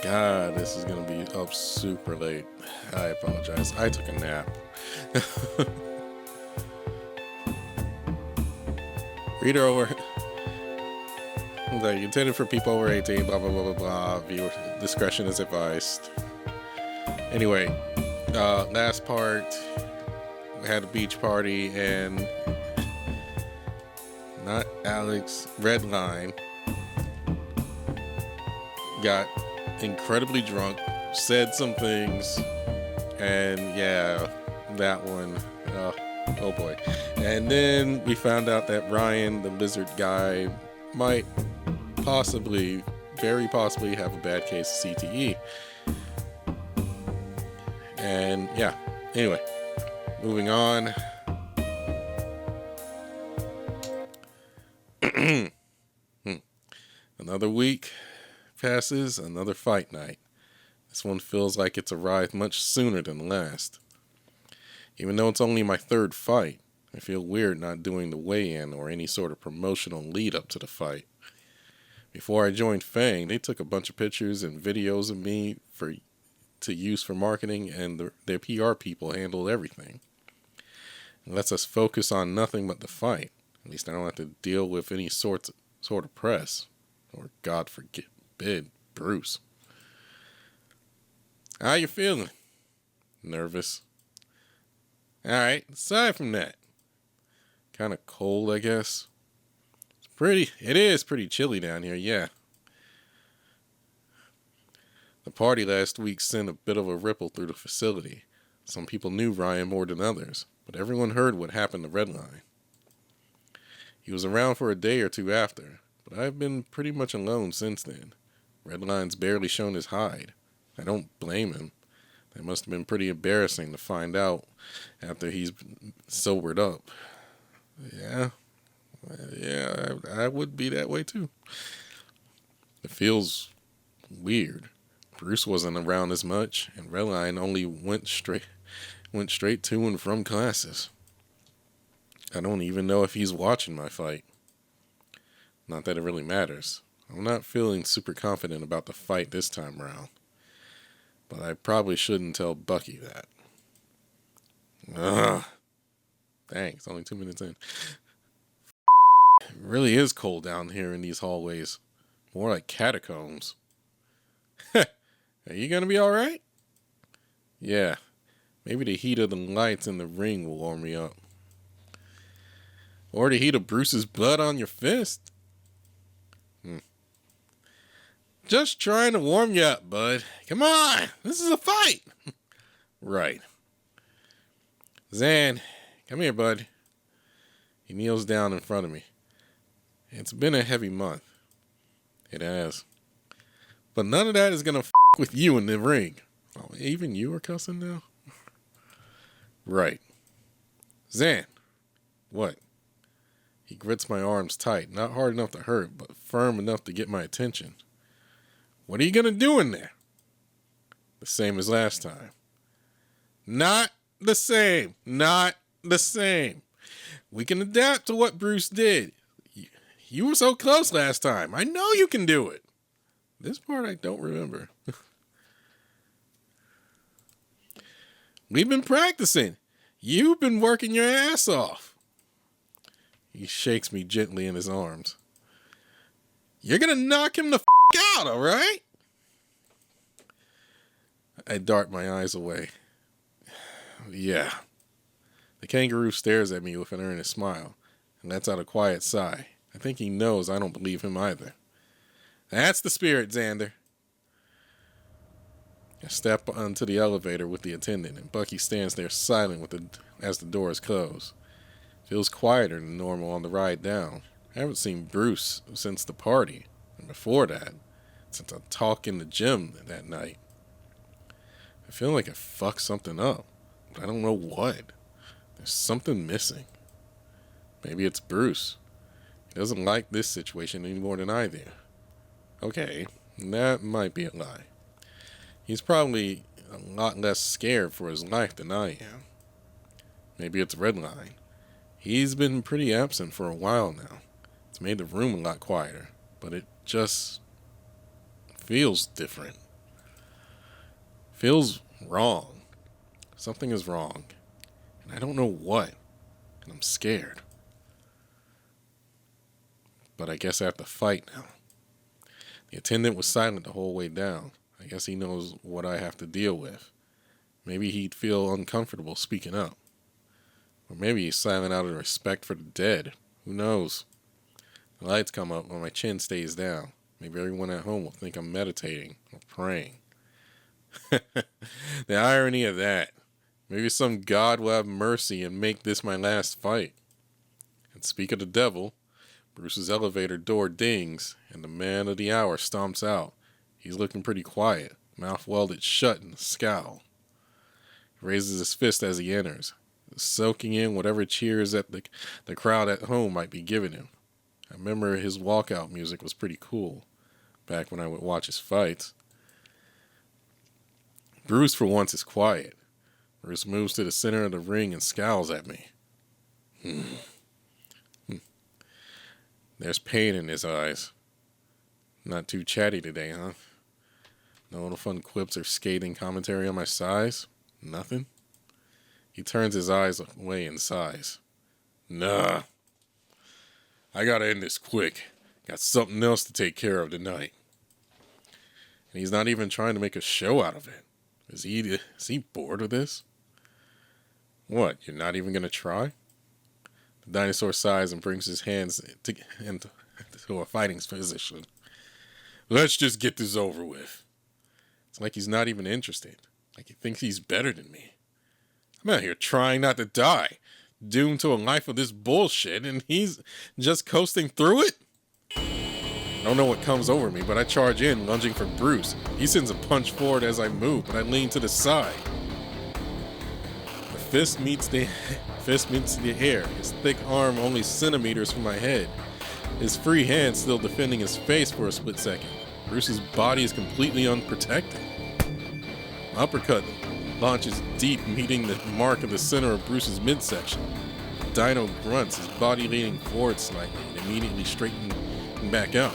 God, this is gonna be up super late. I apologize. I took a nap. Reader over. Like intended for people over 18. Blah blah blah blah blah. Viewer discretion is advised. Anyway, last part. We had a beach party and not Alex. Redline got incredibly drunk, said some things, and yeah, that one, oh boy. And then we found out that Ryan, the lizard guy, might possibly, very possibly, have a bad case of CTE. And yeah, anyway, moving on. Another week passes, another fight night. This one feels like it's arrived much sooner than the last. Even though it's only my third fight, I feel weird not doing the weigh-in or any sort of promotional lead-up to the fight. Before I joined Fang, they took a bunch of pictures and videos of me to use for marketing, and their PR people handled everything. It lets us focus on nothing but the fight. At least I don't have to deal with any sort of press. Or, God forbid, Bruce. How you feeling? Nervous. Alright, aside from that, kind of cold, I guess. It is pretty chilly down here, yeah. The party last week sent a bit of a ripple through the facility. Some people knew Ryan more than others, but everyone heard what happened to Redline. He was around for a day or two after, but I've been pretty much alone since then. Redline's barely shown his hide. I don't blame him. That must have been pretty embarrassing to find out after he's sobered up. Yeah, I would be that way too. It feels weird. Bruce wasn't around as much, and Redline only went straight to and from classes. I don't even know if he's watching my fight. Not that it really matters. I'm not feeling super confident about the fight this time around. But I probably shouldn't tell Bucky that. Ugh. Thanks, only 2 minutes in. It really is cold down here in these hallways. More like catacombs. Are you gonna be alright? Yeah. Maybe the heat of the lights in the ring will warm me up. Or the heat of Bruce's blood on your fist. Just trying to warm you up, bud. Come on, this is a fight. Right. Zan, come here, bud. He kneels down in front of me. It's been a heavy month. It has. But none of that is going to with you in the ring. Oh, even you are cussing now? Right. Zan. What? He grits my arms tight, not hard enough to hurt, but firm enough to get my attention. What are you going to do in there? The same as last time. Not the same. Not the same. We can adapt to what Bruce did. You were so close last time. I know you can do it. This part I don't remember. We've been practicing. You've been working your ass off. He shakes me gently in his arms. You're going to knock him the out, all right? I dart my eyes away. Yeah. The kangaroo stares at me with an earnest smile and lets out a quiet sigh. I think he knows I don't believe him either. That's the spirit, Xander. I step onto the elevator with the attendant, and Bucky stands there silent as the doors close. Feels quieter than normal on the ride down. I haven't seen Bruce since the party, and before that, since a talk in the gym that night. I feel like I fucked something up, but I don't know what. There's something missing. Maybe it's Bruce. He doesn't like this situation any more than I do. Okay, that might be a lie. He's probably a lot less scared for his life than I am. Maybe it's Redline. He's been pretty absent for a while now. It's made the room a lot quieter, but it just feels different. Feels wrong. Something is wrong. And I don't know what. And I'm scared. But I guess I have to fight now. The attendant was silent the whole way down. I guess he knows what I have to deal with. Maybe he'd feel uncomfortable speaking up. Or maybe he's silent out of respect for the dead. Who knows? The lights come up while my chin stays down. Maybe everyone at home will think I'm meditating or praying. The irony of that. Maybe some god will have mercy and make this my last fight. And speak of the devil, Bruce's elevator door dings, and the man of the hour stomps out. He's looking pretty quiet, mouth welded shut in a scowl. He raises his fist as he enters, soaking in whatever cheers that the crowd at home might be giving him. I remember his walkout music was pretty cool, back when I would watch his fights. Bruce, for once, is quiet. Bruce moves to the center of the ring and scowls at me. There's pain in his eyes. Not too chatty today, huh? No little fun quips or scathing commentary on my size? Nothing? He turns his eyes away and sighs. Nah. I gotta end this quick. Got something else to take care of tonight. And he's not even trying to make a show out of it. Is he bored of this? What, you're not even gonna try? The dinosaur sighs and brings his hands into a fighting position. Let's just get this over with. It's like he's not even interested. Like he thinks he's better than me. I'm out here trying not to die, doomed to a life of this bullshit, and he's just coasting through it? I don't know what comes over me, but I charge in, lunging for Bruce. He sends a punch forward as I move, but I lean to the side. The fist meets the air, his thick arm only centimeters from my head. His free hand still defending his face for a split second. Bruce's body is completely unprotected. My uppercut launches deep, meeting the mark of the center of Bruce's midsection. Dino grunts, his body leaning forward slightly and immediately straightening back out.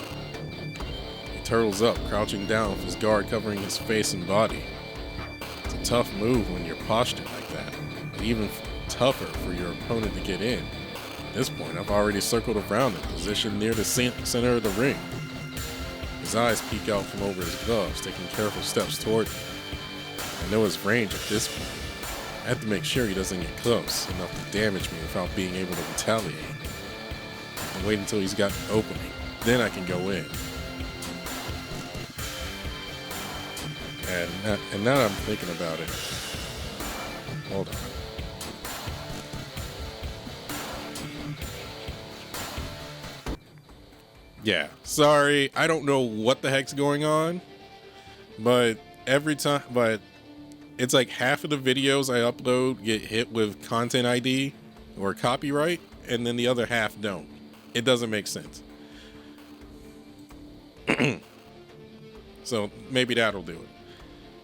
He turtles up, crouching down with his guard covering his face and body. It's a tough move when you're postured like that, but even tougher for your opponent to get in. At this point, I've already circled around him, positioned near the center of the ring. His eyes peek out from over his gloves, taking careful steps toward me. I know his range at this point. I have to make sure he doesn't get close enough to damage me without being able to retaliate. And wait until he's got an opening. Then I can go in. And now I'm thinking about it. Hold on. Yeah, sorry. I don't know what the heck's going on. But it's like half of the videos I upload get hit with content ID or copyright, and then the other half don't. It doesn't make sense. So maybe that'll do it.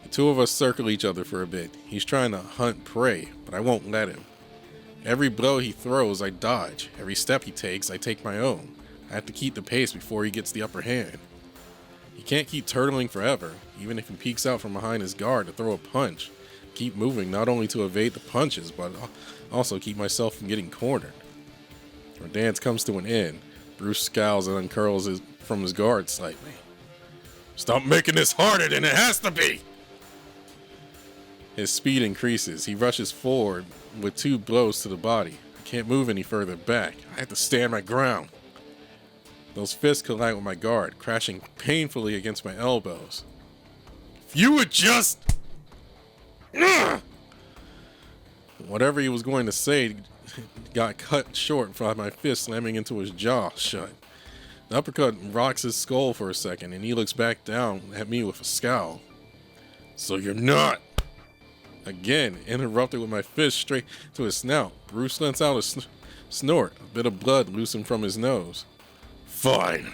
The two of us circle each other for a bit. He's trying to hunt prey, but I won't let him. Every blow he throws, I dodge. Every step he takes, I take my own. I have to keep the pace before he gets the upper hand. He can't keep turtling forever, even if he peeks out from behind his guard to throw a punch. Keep moving not only to evade the punches, but also keep myself from getting cornered. Our dance comes to an end. Bruce scowls and uncurls from his guard slightly. Stop making this harder than it has to be! His speed increases. He rushes forward with 2 blows to the body. I can't move any further back. I have to stand my ground. Those fists collide with my guard, crashing painfully against my elbows. If you would just... Whatever he was going to say got cut short by my fist slamming into his jaw shut. The uppercut rocks his skull for a second, and he looks back down at me with a scowl. So you're not... Again, interrupted with my fist straight to his snout. Bruce lets out a snort, a bit of blood loosened from his nose. Fine.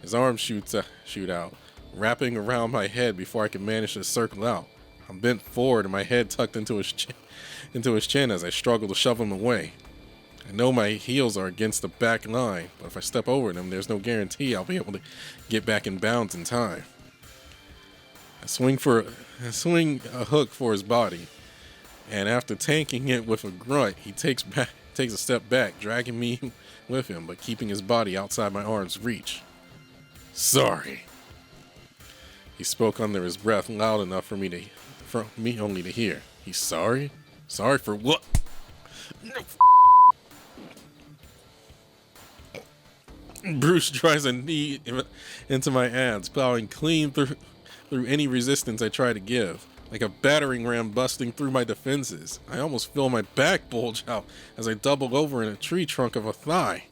His arms shoot out, wrapping around my head before I can manage to circle out. I'm bent forward and my head tucked into his chin as I struggle to shove him away. I know my heels are against the back line, but if I step over them, there's no guarantee I'll be able to get back in bounds in time. I swing a hook for his body, and after tanking it with a grunt, he takes a step back, dragging me with him, but keeping his body outside my arm's reach. Sorry. He spoke under his breath, loud enough for me only to hear. He's sorry? Sorry for what? Bruce drives a knee into my abs, plowing clean through any resistance I try to give, like a battering ram busting through my defenses. I almost feel my back bulge out as I double over in a tree trunk of a thigh.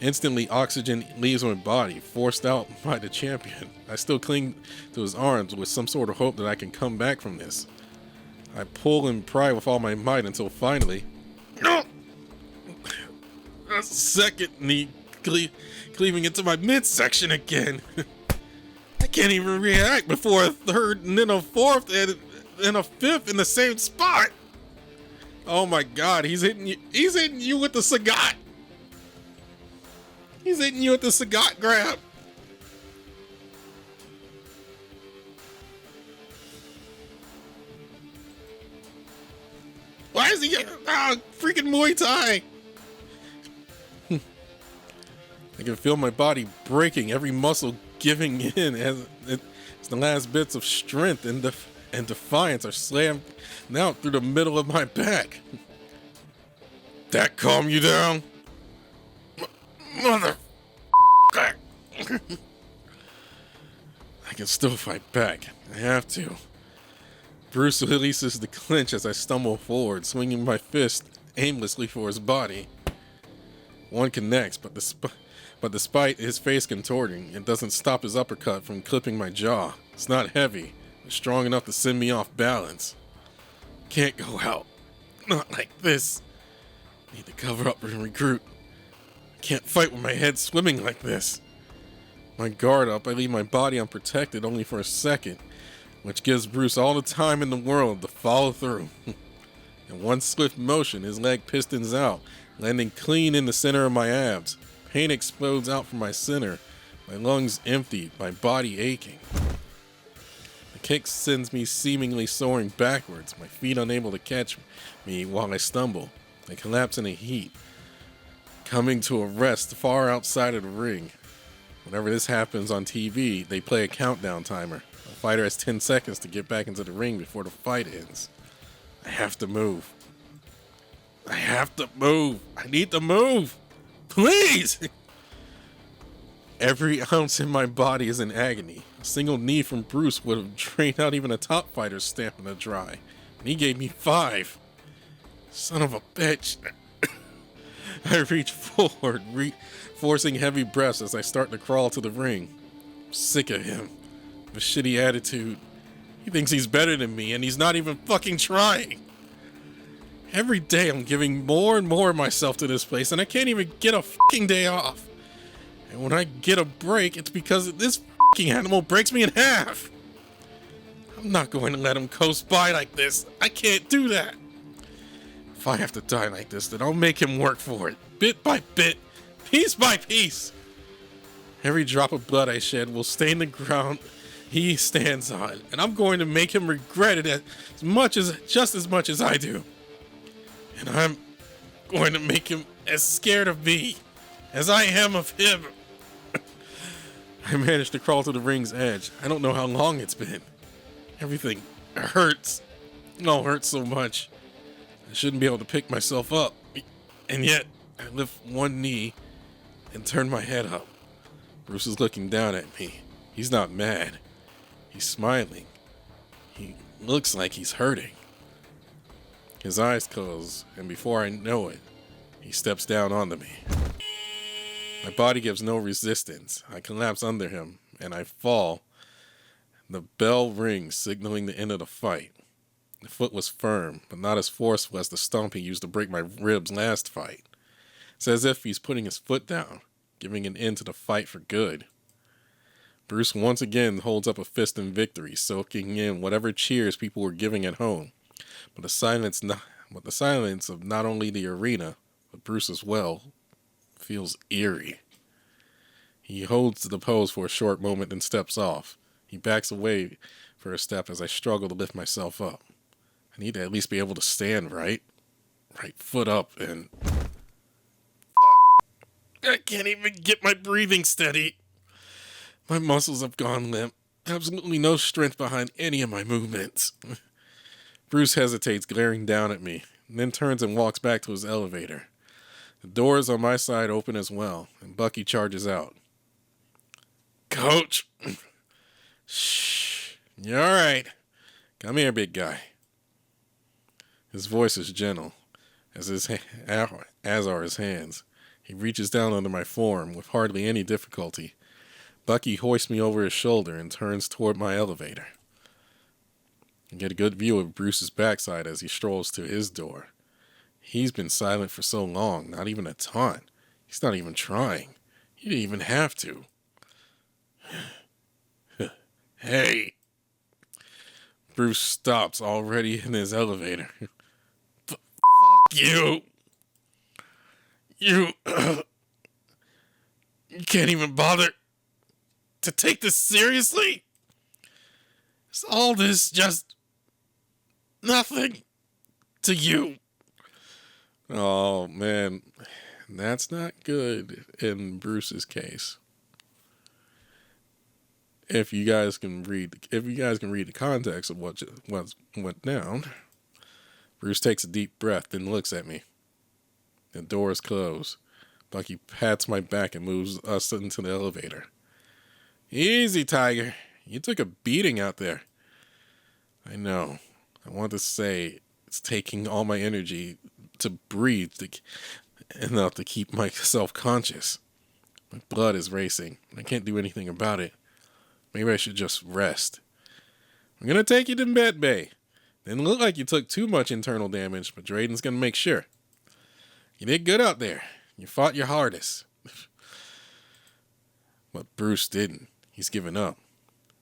Instantly, oxygen leaves my body, forced out by the champion. I still cling to his arms with some sort of hope that I can come back from this. I pull and pry with all my might until finally, a second knee cleaving into my midsection again. I can't even react before a third and then a fourth and a fifth in the same spot. Oh my God, he's hitting you with the Sagat. He's hitting you with the Sagat grab. Why is he freaking Muay Thai? I can feel my body breaking, every muscle giving in as the last bits of strength and defiance are slammed out through the middle of my back. That calm you down? Mother. I can still fight back. I have to. Bruce releases the clinch as I stumble forward, swinging my fist aimlessly for his body. One connects, but despite his face contorting, it doesn't stop his uppercut from clipping my jaw. It's not heavy, but strong enough to send me off balance. Can't go out. Not like this. Need to cover up and regroup. Can't fight with my head swimming like this. My guard up, I leave my body unprotected only for a second, which gives Bruce all the time in the world to follow through. In one swift motion, his leg pistons out, landing clean in the center of my abs. Pain explodes out from my center, my lungs empty, my body aching. The kick sends me seemingly soaring backwards, my feet unable to catch me while I stumble. I collapse in a heap, coming to a rest far outside of the ring. Whenever this happens on TV, they play a countdown timer. The fighter has 10 seconds to get back into the ring before the fight ends. I have to move. I need to move. Please! Every ounce in my body is in agony. A single knee from Bruce would have drained out even a top fighter's stamina dry. And he gave me 5. Son of a bitch. I reach forward, forcing heavy breaths as I start to crawl to the ring. I'm sick of him. With shitty attitude. He thinks he's better than me, and he's not even fucking trying. Every day I'm giving more and more of myself to this place, and I can't even get a fucking day off. And when I get a break, it's because this fucking animal breaks me in half. I'm not going to let him coast by like this. I can't do that. If I have to die like this, then I'll make him work for it. Bit by bit, piece by piece. Every drop of blood I shed will stain the ground he stands on, and I'm going to make him regret it just as much as I do. And I'm going to make him as scared of me as I am of him. I managed to crawl to the ring's edge. I don't know how long it's been. Everything hurts. It all hurts so much. I shouldn't be able to pick myself up. And yet, I lift one knee and turn my head up. Bruce is looking down at me. He's not mad. He's smiling. He looks like he's hurting. His eyes close, and before I know it, he steps down onto me. My body gives no resistance. I collapse under him, and I fall. The bell rings, signaling the end of the fight. The foot was firm, but not as forceful as the stomp he used to break my ribs last fight. It's as if he's putting his foot down, giving an end to the fight for good. Bruce once again holds up a fist in victory, soaking in whatever cheers people were giving at home. But the silence of not only the arena, but Bruce as well, feels eerie. He holds the pose for a short moment and steps off. He backs away for a step as I struggle to lift myself up. I need to at least be able to stand right. Right foot up and... I can't even get my breathing steady. My muscles have gone limp. Absolutely no strength behind any of my movements. Bruce hesitates, glaring down at me, and then turns and walks back to his elevator. The doors on my side open as well, and Bucky charges out. Coach! Shh. You're alright. Come here, big guy. His voice is gentle, as are his hands. He reaches down under my form with hardly any difficulty. Bucky hoists me over his shoulder and turns toward my elevator. I get a good view of Bruce's backside as he strolls to his door. He's been silent for so long, not even a taunt. He's not even trying. He didn't even have to. Hey! Bruce stops already in his elevator. Fuck you! You can't even bother to take this seriously? Is all this just nothing to you? Oh man, that's not good in Bruce's case. If you guys can read the context of what went down, Bruce takes a deep breath, then looks at me. The doors close. Bucky pats my back and moves us into the elevator. Easy, Tiger. You took a beating out there. I know. I want to say it's taking all my energy to breathe enough to keep myself conscious. My blood is racing. I can't do anything about it. Maybe I should just rest. I'm going to take you to med bay. Didn't look like you took too much internal damage, but Drayden's going to make sure. You did good out there. You fought your hardest. But Bruce didn't. He's given up.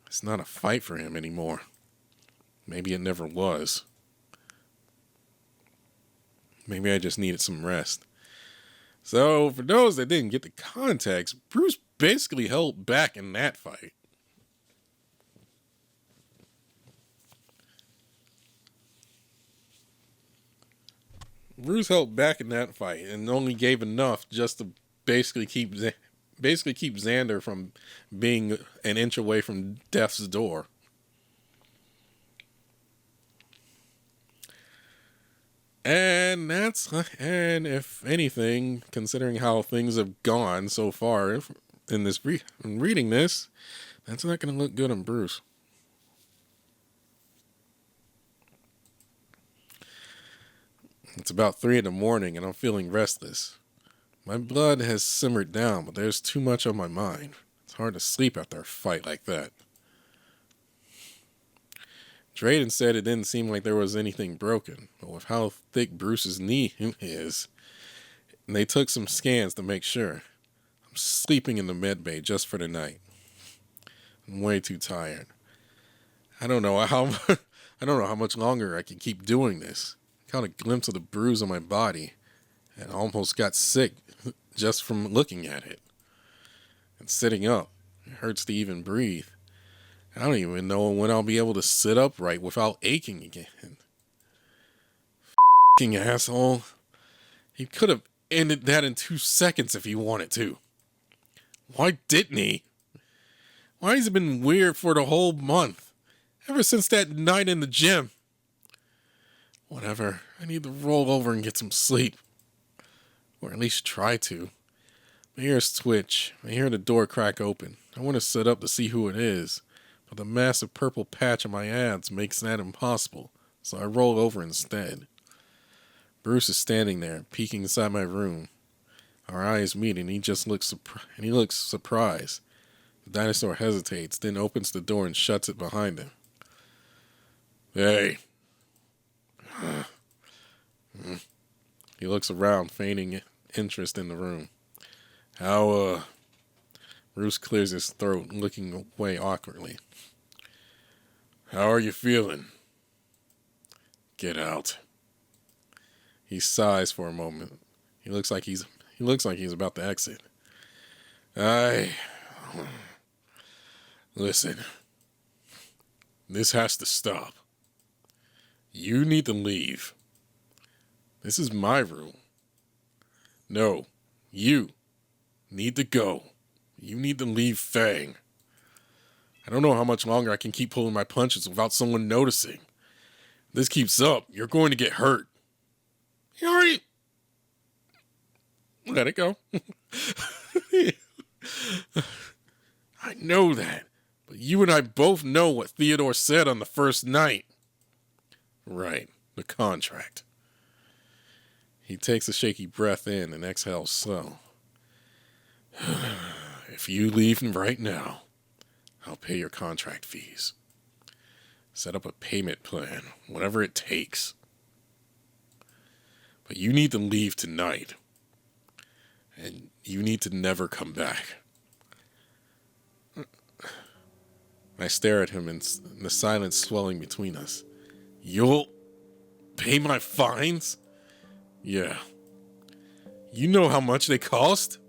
It's not a fight for him anymore. Maybe it never was. Maybe I just needed some rest. So, for those that didn't get the context, Bruce basically held back in that fight. Bruce held back in that fight and only gave enough just to basically keep Xander from being an inch away from death's door. And if anything, considering how things have gone so far in this in reading this, that's not going to look good on Bruce. It's about 3 in the morning and I'm feeling restless. My blood has simmered down, but there's too much on my mind. It's hard to sleep after a fight like that. Drayden said it didn't seem like there was anything broken, but with how thick Bruce's knee is, and they took some scans to make sure. I'm sleeping in the med bay just for the night. I'm way too tired. I don't know how much longer I can keep doing this. I caught a glimpse of the bruise on my body and almost got sick just from looking at it. And sitting up, it hurts to even breathe. I don't even know when I'll be able to sit upright without aching again. F***ing asshole. He could have ended that in 2 seconds if he wanted to. Why didn't he? Why has it been weird for the whole month? Ever since that night in the gym. Whatever. I need to roll over and get some sleep. Or at least try to. My ears twitch. I hear the door crack open. I want to sit up to see who it is. But the massive purple patch on my abs makes that impossible, so I roll over instead. Bruce is standing there, peeking inside my room. Our eyes meet, and he looks surprised. The dinosaur hesitates, then opens the door and shuts it behind him. Hey. He looks around, feigning interest in the room. Bruce clears his throat, looking away awkwardly. How are you feeling? Get out. He sighs for a moment. He looks like he's about to exit. Listen. This has to stop. You need to leave. This is my room. No, you need to go. You need to leave Fang. I don't know how much longer I can keep pulling my punches without someone noticing. If this keeps up, you're going to get hurt. You already... Let it go. I know that. But you and I both know what Theodore said on the first night. Right, the contract. He takes a shaky breath in and exhales slow. If you leave right now, I'll pay your contract fees. Set up a payment plan, whatever it takes. But you need to leave tonight. And you need to never come back. I stare at him in the silence swelling between us. You'll pay my fines? Yeah. You know how much they cost?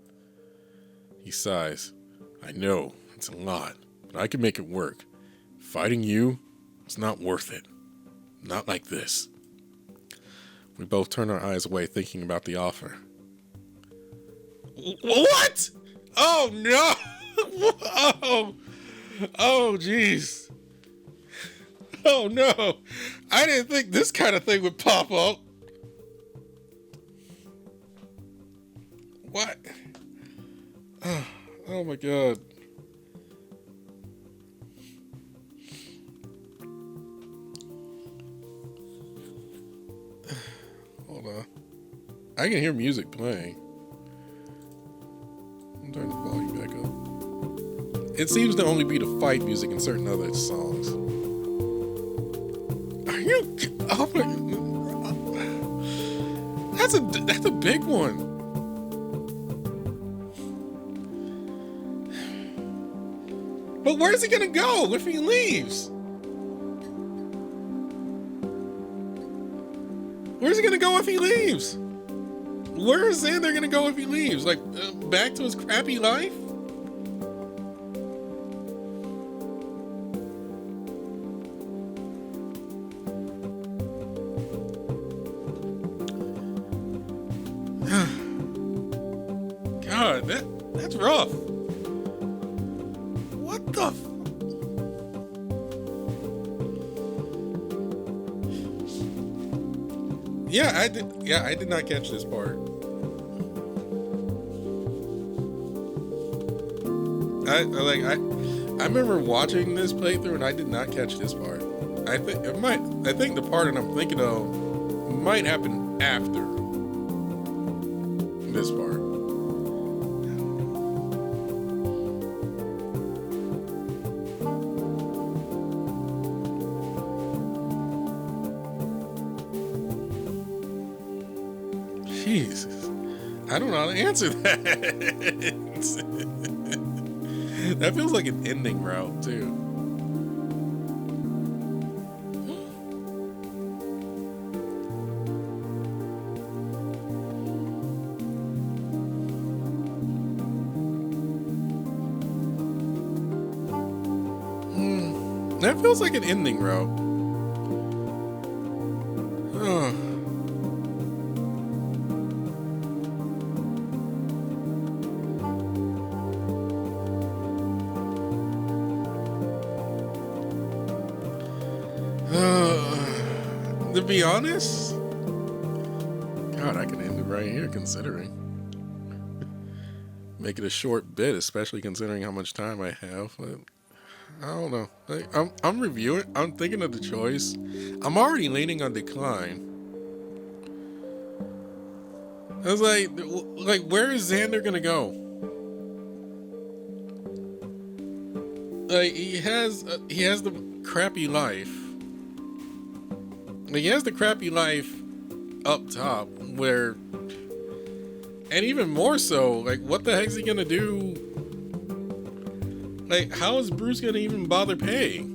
He sighs. I know, it's a lot, but I can make it work. Fighting you, it's not worth it. Not like this. We both turn our eyes away thinking about the offer. What? Oh, no. Oh, jeez. Oh, no. I didn't think this kind of thing would pop up. What? Oh, my God. Hold on. I can hear music playing. I'll turn the volume back up. It seems to only be the fight music in certain other songs. Are you? Oh my! That's a big one. But where's he gonna go if he leaves? Where's he gonna go if he leaves? Where is Xander gonna go if he leaves? Like, back to his crappy life? God, that's rough. What the I did not catch this part. I remember watching this playthrough and I did not catch this part. I think the part that I'm thinking of might happen after this part. Jesus, I don't know how to answer that. That feels like an ending route too. That feels like an ending route. To be honest, God, I can end it right here considering. Make it a short bit, especially considering how much time I have. But I don't know. I'm reviewing. I'm thinking of the choice. I'm already leaning on decline. I was like, where is Xander gonna go? Like, he has the crappy life. Like, he has the crappy life up top, where, and even more so, like, what the heck's he gonna do? Like, how is Bruce gonna even bother paying?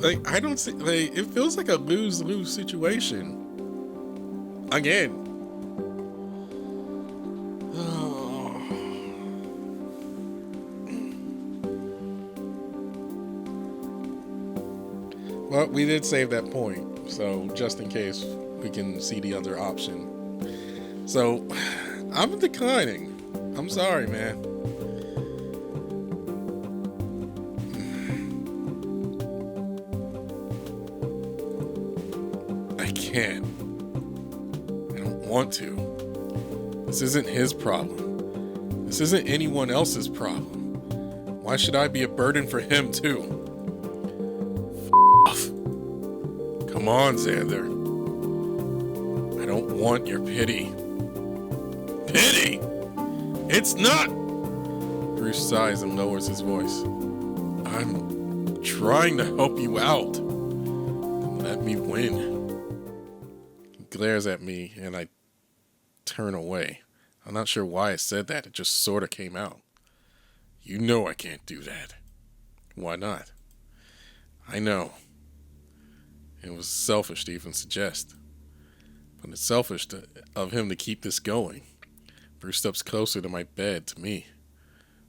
Like, I don't see, like, it feels like a lose-lose situation. Again. Well, we did save that point, so just in case we can see the other option. So, I'm declining. I'm sorry, man. I can't. I don't want to. This isn't his problem. This isn't anyone else's problem. Why should I be a burden for him, too? Come on, Xander. I don't want your pity. Pity? It's not! Bruce sighs and lowers his voice. I'm trying to help you out. Let me win. He glares at me and I turn away. I'm not sure why I said that. It just sort of came out. You know I can't do that. Why not? I know. It was selfish to even suggest. But it's selfish of him to keep this going. Bruce steps closer to my bed, to me.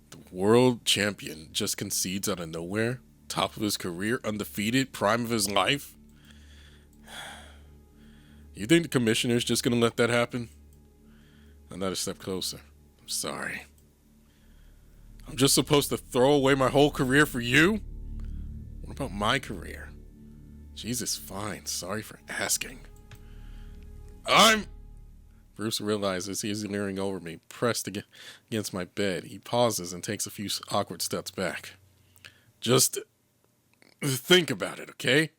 The world champion just concedes out of nowhere? Top of his career, undefeated, prime of his life? You think the commissioner's just gonna let that happen? Another step closer. I'm sorry. I'm just supposed to throw away my whole career for you? What about my career? Jesus, fine. Sorry for asking. Bruce realizes he is leering over me, pressed against my bed. He pauses and takes a few awkward steps back. Just think about it, okay?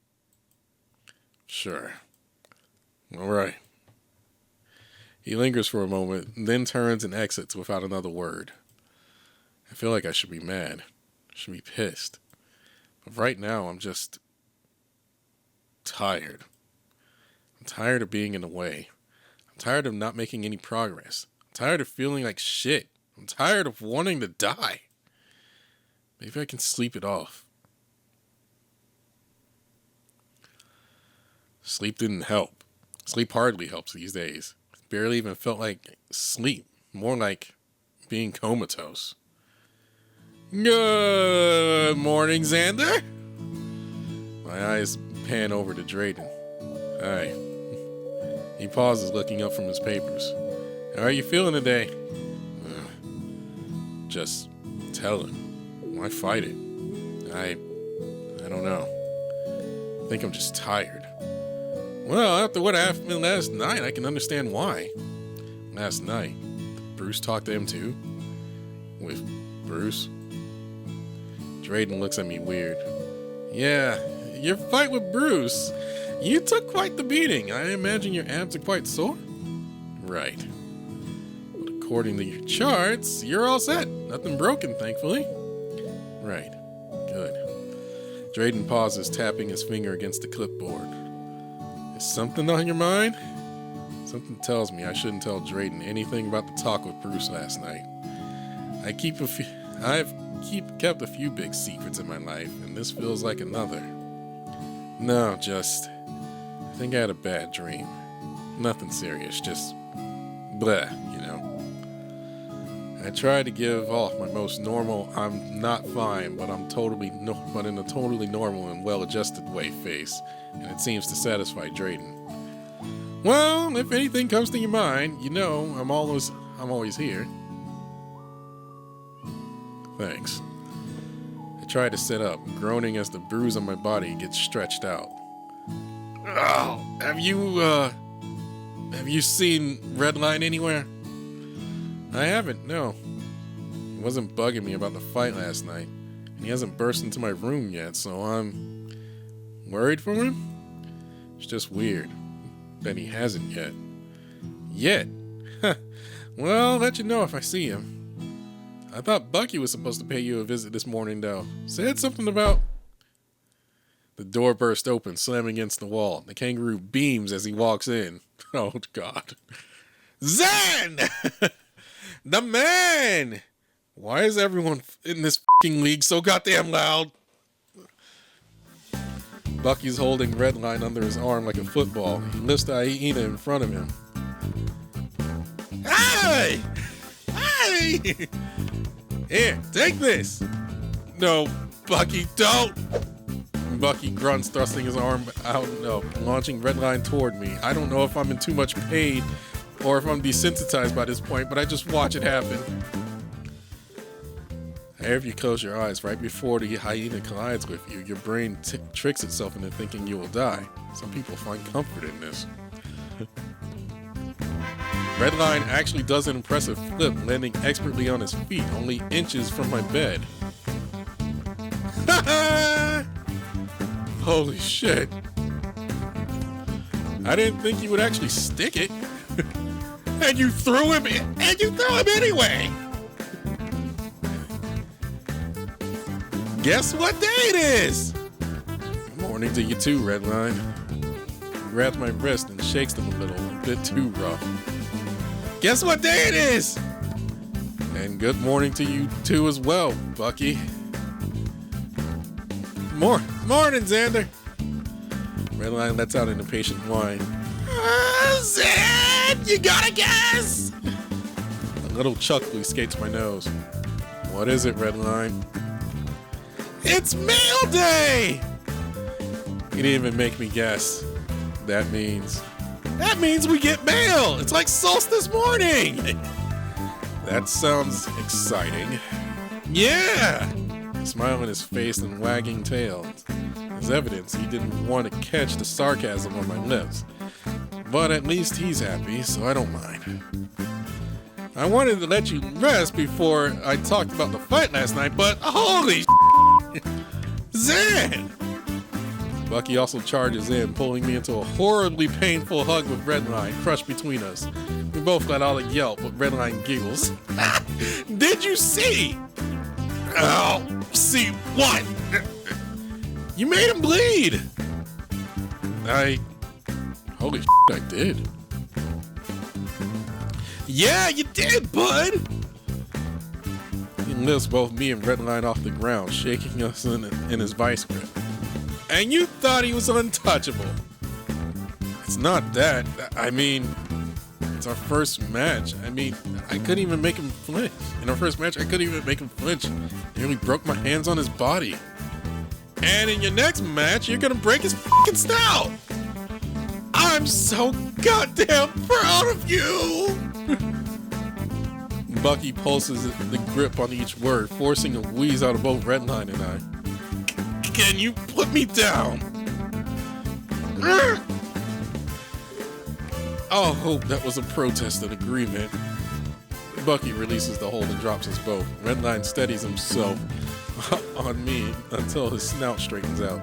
Sure. All right. He lingers for a moment, then turns and exits without another word. I feel like I should be mad. I should be pissed. But right now, I'm just tired. I'm tired of being in the way. I'm tired of not making any progress. I'm tired of feeling like shit. I'm tired of wanting to die. Maybe I can sleep it off. Sleep didn't help. Sleep hardly helps these days. It barely even felt like sleep. More like being comatose. Good morning, Xander. My eyes pan over to Drayden. Hi. He pauses, looking up from his papers. How are you feeling today? Just tell him. Why fight it? I don't know. I think I'm just tired. Well, after what happened last night, I can understand why. Last night, Bruce talked to him too? With Bruce? Drayden looks at me weird. Yeah, your fight with Bruce. You took quite the beating. I imagine your abs are quite sore. Right. But according to your charts, you're all set. Nothing broken, thankfully. Right. Good. Drayden pauses, tapping his finger against the clipboard. Is something on your mind? Something tells me I shouldn't tell Drayden anything about the talk with Bruce last night. I've kept a few big secrets in my life, and this feels like another. No, I think I had a bad dream. Nothing serious, just bleh, you know. I tried to give off my most normal, I'm not fine, but in a totally normal and well-adjusted way face, and it seems to satisfy Drayden. Well, if anything comes to your mind, you know I'm always here. Thanks. I try to sit up, groaning as the bruise on my body gets stretched out. Oh, have you seen Redline anywhere? I haven't, no. He wasn't bugging me about the fight last night, and he hasn't burst into my room yet, so I'm worried for him? It's just weird that he hasn't yet. Yet? Well, I'll let you know if I see him. I thought Bucky was supposed to pay you a visit this morning, though. Said something about... The door burst open, slamming against the wall. The kangaroo beams as he walks in. Oh, God. Zen! The man! Why is everyone in this f***ing league so goddamn loud? Bucky's holding Redline under his arm like a football. He lifts the hyena in front of him. Hey! Hey! Here, take this. No, Bucky, don't. Bucky grunts, thrusting his arm out, launching Redline toward me. I don't know if I'm in too much pain or if I'm desensitized by this point, but I just watch it happen. If you close your eyes right before the hyena collides with you, your brain tricks itself into thinking you will die. Some people find comfort in this. Redline actually does an impressive flip, landing expertly on his feet, only inches from my bed. Holy shit. I didn't think you would actually stick it. And you threw him anyway. Guess what day it is? Good morning to you too, Redline. He grabs my wrist and shakes them a bit too rough. Guess what day it is? And good morning to you too as well, Bucky. Morning, Xander. Redline lets out an impatient whine. Zan, you gotta guess! A little chuckle escapes my nose. What is it, Redline? It's mail day! You didn't even make me guess. That means we get mail! It's like solstice morning! That sounds exciting. Yeah! A smile on his face and wagging tail. As evidence, he didn't want to catch the sarcasm on my lips. But at least he's happy, so I don't mind. I wanted to let you rest before I talked about the fight last night, but holy Zan! Bucky also charges in, pulling me into a horribly painful hug with Redline crushed between us. We both let out a yelp, but Redline giggles. Did you see? Oh, see what? You made him bleed! Holy I did. Yeah, you did, bud! He lifts both me and Redline off the ground, shaking us in his vice grip. And you thought he was untouchable. It's not that. I mean, it's our first match. I mean, I couldn't even make him flinch. In our first match, I couldn't even make him flinch. Nearly broke my hands on his body. And in your next match, you're gonna break his fucking snout. I'm so goddamn proud of you! Bucky pulses the grip on each word, forcing a wheeze out of both Redline and I. Can you put me down? I'll hope that was a protest and agreement. Bucky releases the hold and drops us both. Redline steadies himself on me until his snout straightens out.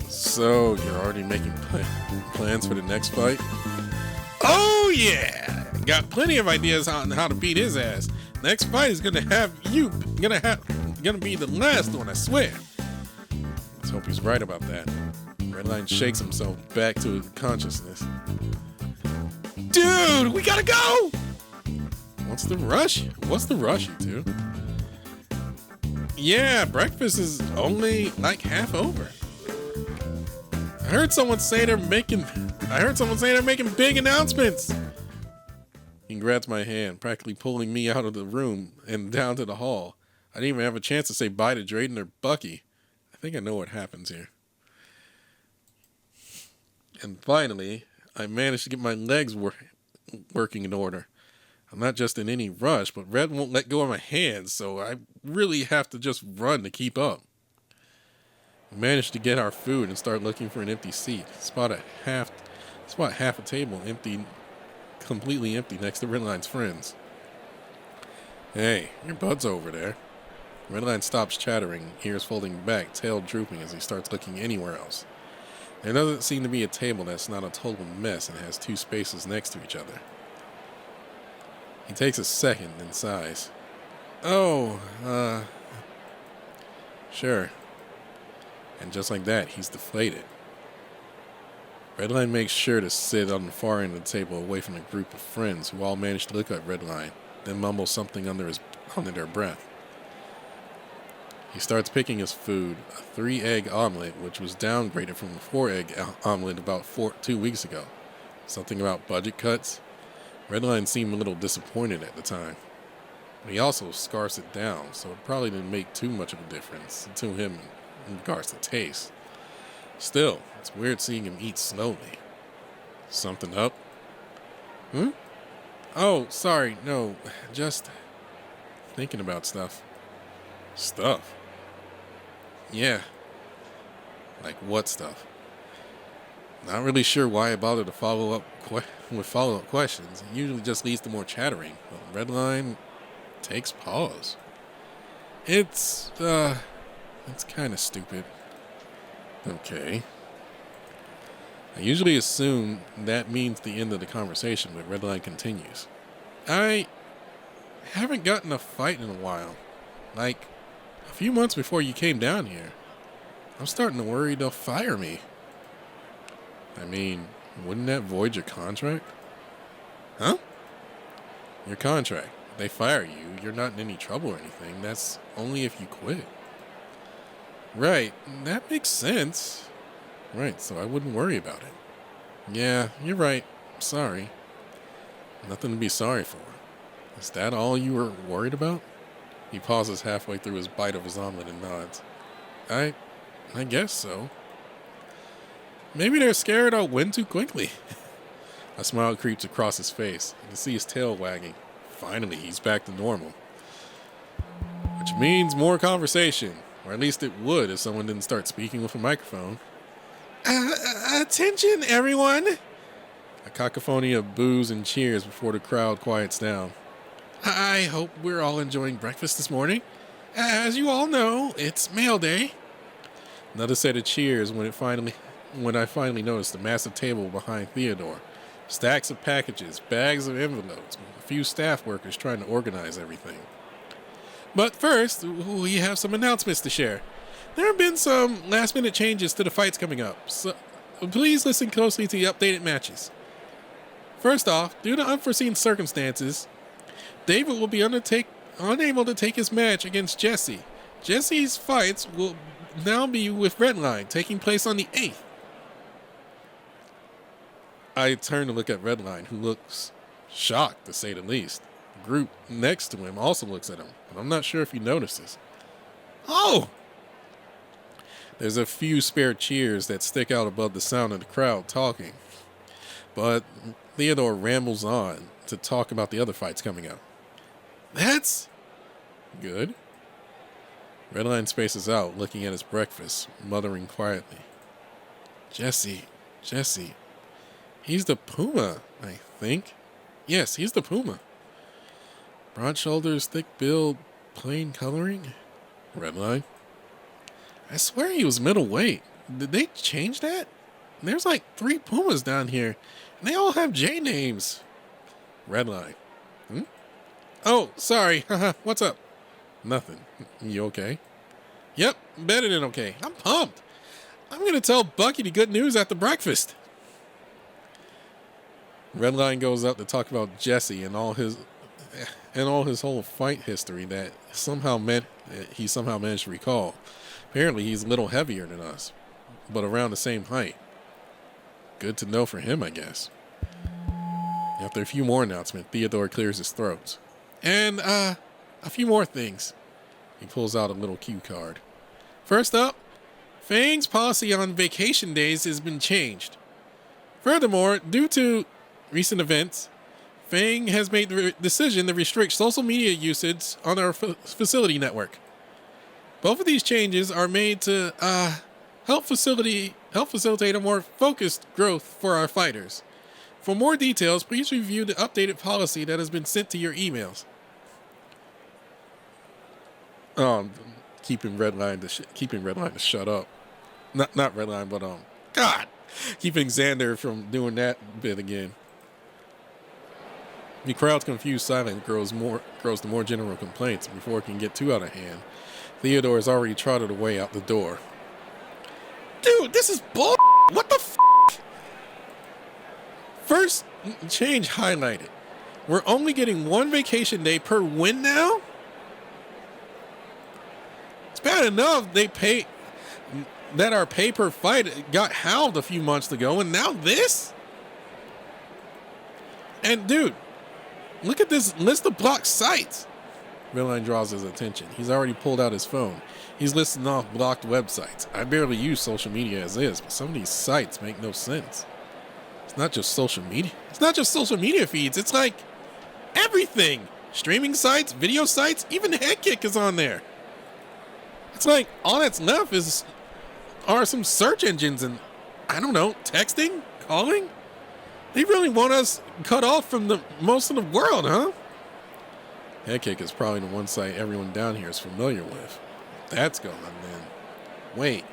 So, you're already making plans for the next fight? Oh yeah! Got plenty of ideas on how to beat his ass. Next fight is gonna be the last one, I swear. Let's hope he's right about that. Redline shakes himself back to consciousness. Dude, we gotta go! What's the rush? You two? Yeah, breakfast is only like half over. I heard someone say they're making big announcements. He grabs my hand, practically pulling me out of the room and down to the hall. I didn't even have a chance to say bye to Drayden or Bucky. I think I know what happens here. And finally, I managed to get my legs working in order. I'm not just in any rush, but Red won't let go of my hands, so I really have to just run to keep up. We managed to get our food and start looking for an empty seat. Spot half a table empty, completely empty next to Redline's friends. Hey, your bud's over there. Redline stops chattering, ears folding back, tail drooping as he starts looking anywhere else. There doesn't seem to be a table that's not a total mess and has two spaces next to each other. He takes a second and sighs. Sure. And just like that, he's deflated. Redline makes sure to sit on the far end of the table away from the group of friends who all manage to look at Redline, then mumble something under their breath. He starts picking his food, a 3-egg omelet, which was downgraded from a 4-egg omelet about 2 weeks ago. Something about budget cuts. Redline seemed a little disappointed at the time. But he also scarfs it down, so it probably didn't make too much of a difference to him in regards to taste. Still, it's weird seeing him eat slowly. Something up? Oh, sorry, no, just thinking about stuff. Stuff? Yeah. Like what stuff? Not really sure why I bother to follow up with follow-up questions. It usually just leads to more chattering. But Redline takes pause. It's kind of stupid. Okay. I usually assume that means the end of the conversation, but Redline continues. I haven't gotten a fight in a while. Like, a few months before you came down here. I'm starting to worry they'll fire me. I mean, wouldn't that void your contract? Huh? Your contract. If they fire you, you're not in any trouble or anything. That's only if you quit. Right, that makes sense. Right, so I wouldn't worry about it. Yeah, you're right. Sorry. Nothing to be sorry for. Is that all you were worried about? He pauses halfway through his bite of his omelet and nods. I guess so. Maybe they're scared I'll win too quickly. A smile creeps across his face. You can see his tail wagging. Finally, he's back to normal. Which means more conversation. Or at least it would if someone didn't start speaking with a microphone. Attention, everyone! A cacophony of boos and cheers before the crowd quiets down. I hope we're all enjoying breakfast this morning. As you all know, it's mail day. Another set of cheers when I finally noticed the massive table behind Theodore. Stacks of packages, bags of envelopes, a few staff workers trying to organize everything. But first, we have some announcements to share. There have been some last-minute changes to the fights coming up, so please listen closely to the updated matches. First off, due to unforeseen circumstances, David will be unable to take his match against Jesse. Jesse's fights will now be with Redline, taking place on the 8th. I turn to look at Redline, who looks shocked, to say the least. The group next to him also looks at him, but I'm not sure if he notices. Oh! There's a few spare cheers that stick out above the sound of the crowd talking. But Theodore rambles on to talk about the other fights coming up. That's good. Redline spaces out, looking at his breakfast, muttering quietly. Jesse. He's the Puma, I think. Yes, he's the Puma. Broad shoulders, thick build, plain coloring. Redline. I swear he was middleweight. Did they change that? There's like 3 Pumas down here, and they all have J names. Redline. Oh, sorry. What's up? Nothing. You okay? Yep, better than okay. I'm pumped. I'm going to tell Bucky the good news after breakfast. Redline goes up to talk about Jesse and all his whole fight history that he somehow managed to recall. Apparently, he's a little heavier than us, but around the same height. Good to know for him, I guess. After a few more announcements, Theodore clears his throat. And, a few more things. He pulls out a little cue card. First up, Fang's policy on vacation days has been changed. Furthermore, due to recent events, Fang has made the decision to restrict social media usage on our facility network. Both of these changes are made to help facilitate a more focused growth for our fighters. For more details, please review the updated policy that has been sent to your emails. Keeping Redline to shut up. Not Redline, but God, keeping Xander from doing that bit again. The crowd's confused silence grows to more general complaints before it can get too out of hand. Theodore has already trotted away out the door. Dude, this is bull. What the f? First change highlighted. We're only getting 1 vacation day per win now? It's bad bad enough that our pay-per-fight got howled a few months ago, and now this? And dude, look at this list of blocked sites. Redline draws his attention. He's already pulled out his phone. He's listing off blocked websites. I barely use social media as is, but some of these sites make no sense. It's not just social media. It's not just social media feeds. It's like everything. Streaming sites, video sites, even Headkick is on there. It's like all that's left are some search engines and, I don't know, texting, calling. They really want us cut off from the most of the world, huh? Headkick is probably the one site everyone down here is familiar with. That's gone, then. Wait.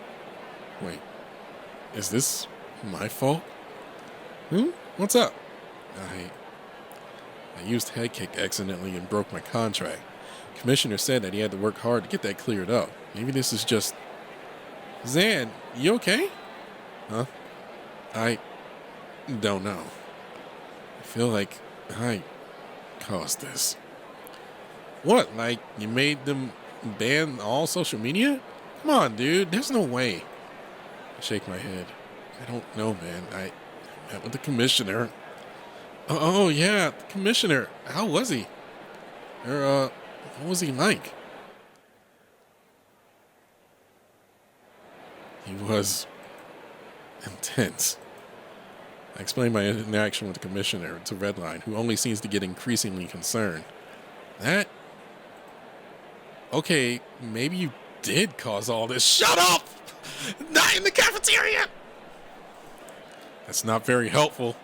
Is this my fault? What's up? I used Headkick accidentally and broke my contract. Commissioner said that he had to work hard to get that cleared up. Maybe this is just... Zan, you okay? Huh? I don't know. I feel like I caused this. What, like you made them ban all social media? Come on, dude, there's no way. I shake my head. I don't know, man. I met with the commissioner. Oh yeah, the commissioner. How was he? Or, what was he like? He was intense. I explained my interaction with the commissioner to Redline, who only seems to get increasingly concerned. That... Okay, maybe you did cause all this. Shut up! Not in the cafeteria! That's not very helpful.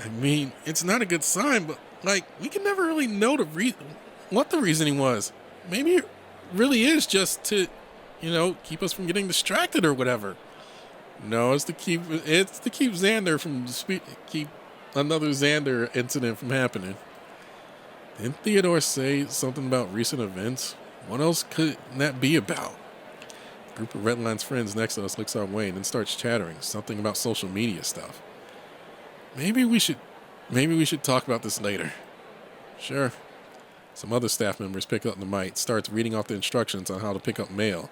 I mean, it's not a good sign, but, like, we can never really know what the reasoning was. Maybe it really is just to, keep us from getting distracted or whatever. No, it's to keep Xander keep another Xander incident from happening. Didn't Theodore say something about recent events? What else could that be about? A group of Redline's friends next to us looks our way and then starts chattering, something about social media stuff. Maybe we should talk about this later. Sure. Some other staff members pick up the mic, starts reading off the instructions on how to pick up mail.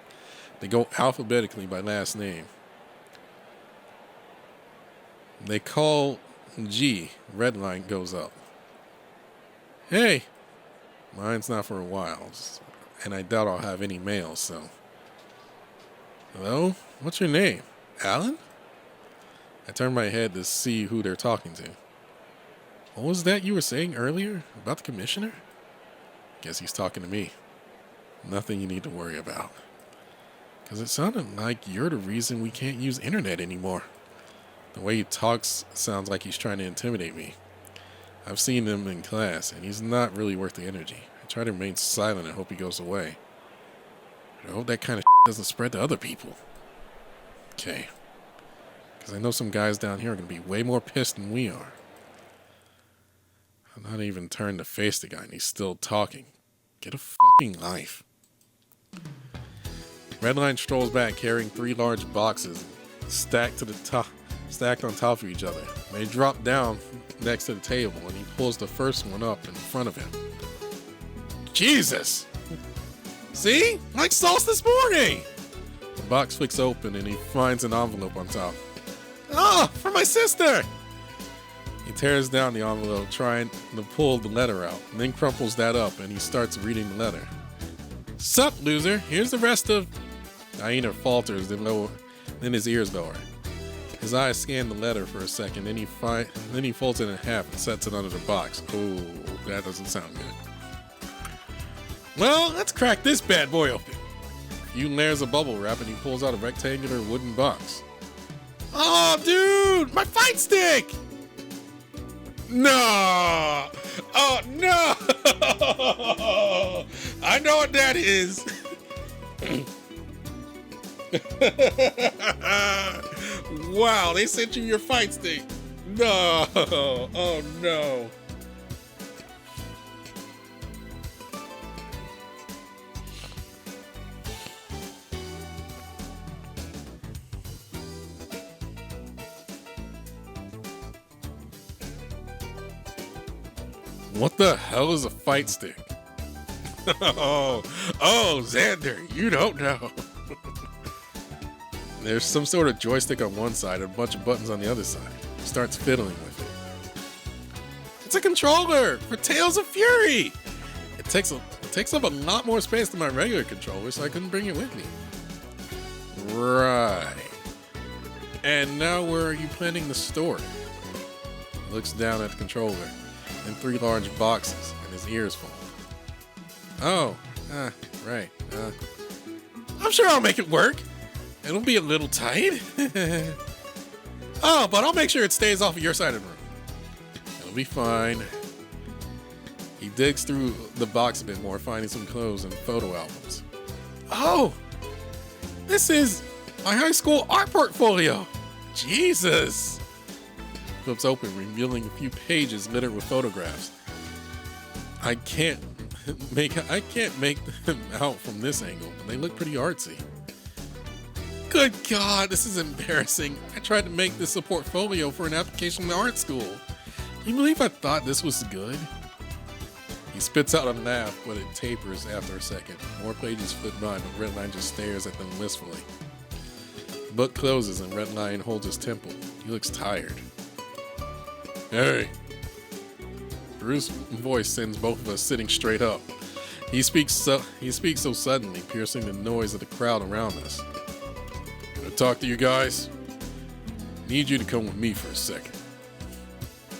They go alphabetically by last name. They call G. Redline goes up. Hey, mine's not for a while, and I doubt I'll have any mail, so. Hello? What's your name? Alan? I turn my head to see who they're talking to. What was that you were saying earlier about the commissioner? Guess he's talking to me. Nothing you need to worry about. Because it sounded like you're the reason we can't use internet anymore. The way he talks sounds like he's trying to intimidate me. I've seen him in class, and he's not really worth the energy. I try to remain silent and hope he goes away. But I hope that kind of doesn't spread to other people. Okay. Because I know some guys down here are going to be way more pissed than we are. I'm not even turned to face the guy, and he's still talking. Get a fucking life. Redline strolls back, carrying 3 large boxes stacked on top of each other. They drop down next to the table, and he pulls the first one up in front of him. Jesus! See? Like sauce this morning! The box flicks open, and he finds an envelope on top. Oh, for my sister! He tears down the envelope, trying to pull the letter out, and then crumples that up, and he starts reading the letter. Sup, loser? Here's the rest of... Aina falters, then his ears lower. His eyes scan the letter for a second, then he folds it in half and sets it under the box. Oh, that doesn't sound good. Well, let's crack this bad boy open. Few layers of bubble wrap, and he pulls out a rectangular wooden box. Oh, dude! My fight stick! No! Oh, no! I know what that is. Wow, they sent you your fight stick. No. Oh, no. What the hell is a fight stick? Oh, Xander, you don't know. There's some sort of joystick on one side and a bunch of buttons on the other side. He starts fiddling with it. It's a controller for Tales of Fury. It takes up a lot more space than my regular controller, so I couldn't bring it with me. Right. And now where are you planning to store it? He looks down at the controller and 3 large boxes, and his ears fall. Oh, right. I'm sure I'll make it work. It'll be a little tight. Oh, but I'll make sure it stays off of your side of the room. It'll be fine. He digs through the box a bit more, finding some clothes and photo albums. Oh, this is my high school art portfolio. Jesus. Flips open, revealing a few pages littered with photographs. I can't make them out from this angle, but they look pretty artsy. Good God, this is embarrassing. I tried to make this a portfolio for an application to art school. Can you believe I thought this was good? He spits out a laugh, but it tapers after a second. More pages flip by, but Redline just stares at them wistfully. The book closes and Redline holds his temple. He looks tired. Hey! Bruce's voice sends both of us sitting straight up. He speaks so suddenly, piercing the noise of the crowd around us. Gonna talk to you guys? Need you to come with me for a second.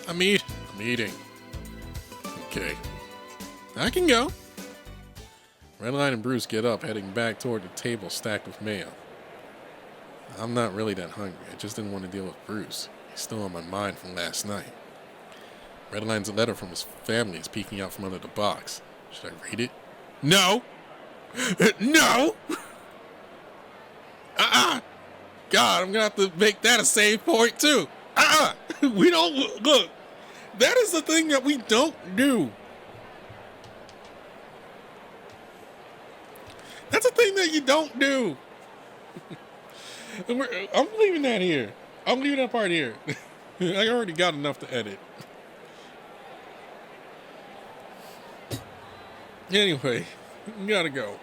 I'm eating. Okay. I can go. Redline and Bruce get up, heading back toward the table stacked with mail. I'm not really that hungry. I just didn't want to deal with Bruce. He's still on my mind from last night. Redline's letter from his family is peeking out from under the box. Should I read it? No! No! God, I'm gonna have to make that a save point too. We don't look. That is the thing that we don't do. That's a thing that you don't do. I'm leaving that here. I'm leaving that part here. I already got enough to edit. Anyway, gotta go.